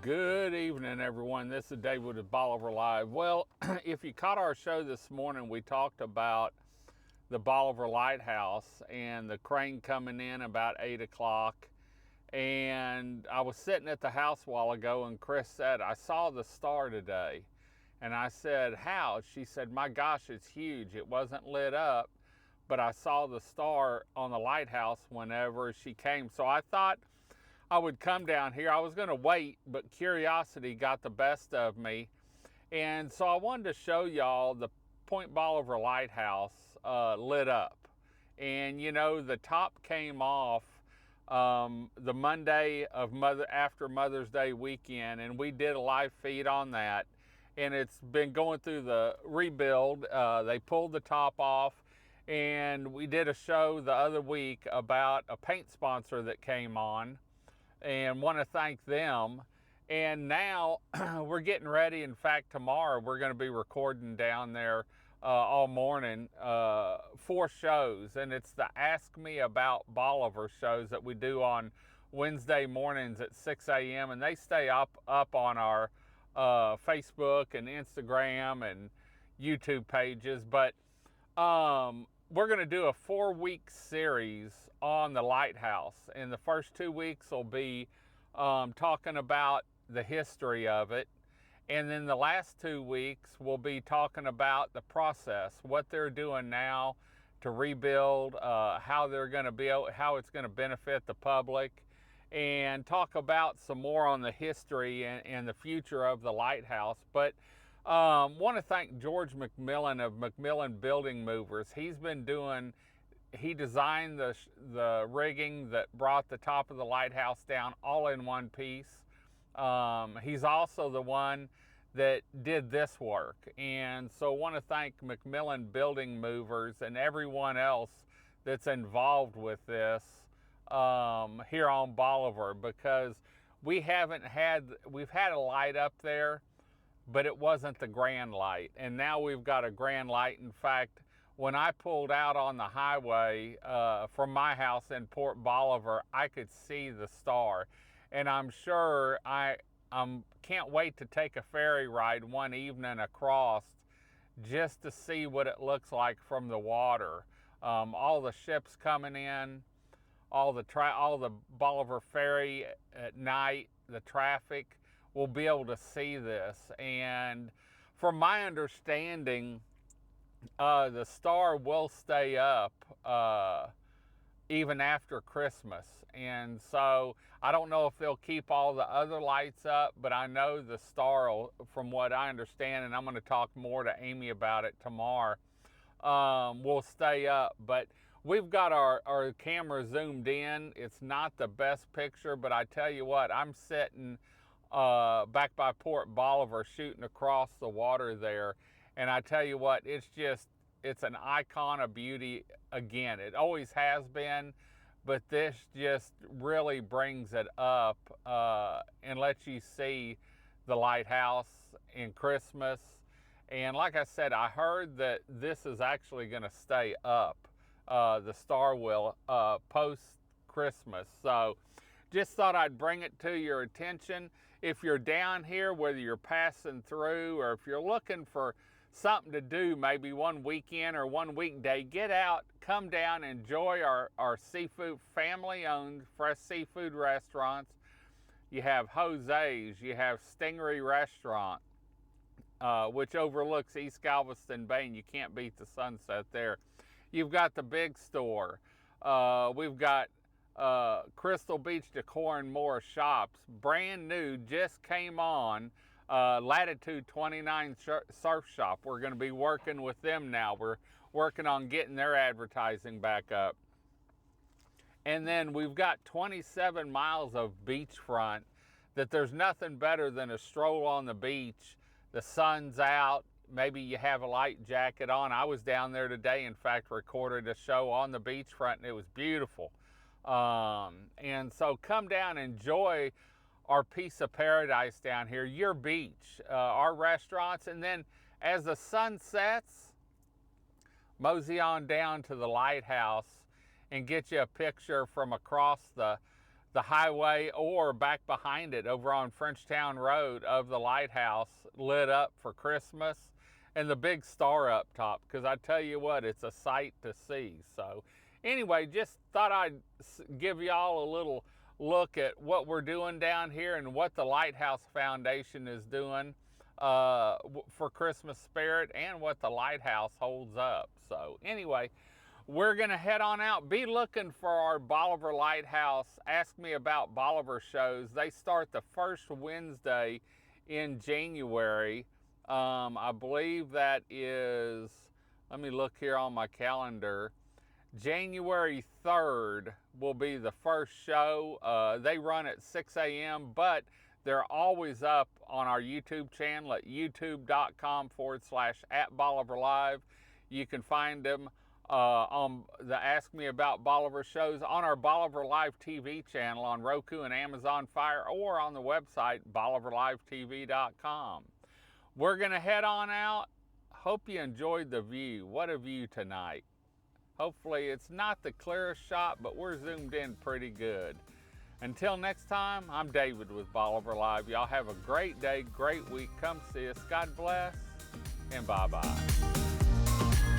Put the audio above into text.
Good evening, everyone. This is David with Bolivar Live. Well, if you caught our show this morning, we talked about the Bolivar Lighthouse and the crane coming in about 8 o'clock. And I was sitting at the house a while ago, and Chris said, I saw the star today. And I said, how? She said, my gosh, it's huge. It wasn't lit up, but I saw the star on the lighthouse whenever she came. So I thought I would come down here. I was going to wait, but curiosity got the best of me. And so I wanted to show y'all the Point Bolivar Lighthouse lit up. And you know, the top came off the Monday of after Mother's Day weekend, and we did a live feed on that. And it's been going through the rebuild. They pulled the top off, and we did a show the other week about a paint sponsor that came on, and want to thank them. And now we're getting ready. In fact, tomorrow we're going to be recording down there all morning, 4 shows, and it's the Ask Me About Bolivar shows that we do on Wednesday mornings at 6 a.m. and they stay up on our Facebook and Instagram and YouTube pages. But we're going to do a 4-week series on the lighthouse, and the first 2 weeks will be talking about the history of it, and then the last 2 weeks we'll be talking about the process, what they're doing now to rebuild, how they're going to be, how it's going to benefit the public, and talk about some more on the history and the future of the lighthouse. But want to thank George McMillan of McMillan Building Movers. He designed the rigging that brought the top of the lighthouse down all in one piece. He's also the one that did this work. And so I want to thank McMillan Building Movers and everyone else that's involved with this here on Bolivar, because we've had a light up there, but it wasn't the grand light. And now we've got a grand light. In fact, when I pulled out on the highway from my house in Port Bolivar, I could see the star. And I'm sure I can't wait to take a ferry ride one evening across just to see what it looks like from the water. All the ships coming in, all the Bolivar ferry at night, the traffic, will be able to see this. And from my understanding, the star will stay up even after Christmas. And so I don't know if they'll keep all the other lights up, but I know the star will, from what I understand, and I'm going to talk more to Amy about it tomorrow, will stay up. But we've got our camera zoomed in. It's not the best picture, but I tell you what, I'm sitting back by Port Bolivar shooting across the water there, and I tell you what, it's an icon of beauty again. It always has been, but this just really brings it up and lets you see the lighthouse in Christmas. And like I said, I heard that this is actually going to stay up, the star will, post Christmas. So just thought I'd bring it to your attention. If you're down here, whether you're passing through or if you're looking for something to do, maybe one weekend or one weekday, get out, come down, enjoy our seafood, family-owned fresh seafood restaurants. You have Jose's, you have Stingery Restaurant, which overlooks East Galveston Bay, and you can't beat the sunset there. You've got the big store. We've got Crystal Beach Decor and More shops, brand new, just came on. Latitude 29 Surf Shop. We're going to be working with them now. We're working on getting their advertising back up. And then we've got 27 miles of beachfront that there's nothing better than a stroll on the beach. The sun's out. Maybe you have a light jacket on. I was down there today, in fact, recorded a show on the beachfront, and it was beautiful. And so come down, enjoy our piece of paradise down here, your beach, our restaurants, and then as the sun sets, mosey on down to the lighthouse and get you a picture from across the the highway or back behind it over on Frenchtown Road of the lighthouse lit up for Christmas, and the big star up top, because I tell you what, it's a sight to see. So anyway, just thought I'd give y'all a little look at what we're doing down here and what the Lighthouse Foundation is doing for Christmas spirit, and what the lighthouse holds up. So anyway, we're gonna head on out. Be looking for our Bolivar Lighthouse Ask Me About Bolivar shows. They start the first Wednesday in January. I believe that is, let me look here on my calendar, January 3rd will be the first show. They run at 6 a.m., but they're always up on our YouTube channel at youtube.com/@BolivarLive. You can find them on the Ask Me About Bolivar shows on our Bolivar Live TV channel on Roku and Amazon Fire, or on the website BolivarLiveTV.com. We're gonna head on out. Hope you enjoyed the view. What a view tonight. Hopefully it's not the clearest shot, but we're zoomed in pretty good. Until next time, I'm David with Bolivar Live. Y'all have a great day, great week. Come see us. God bless, and bye-bye.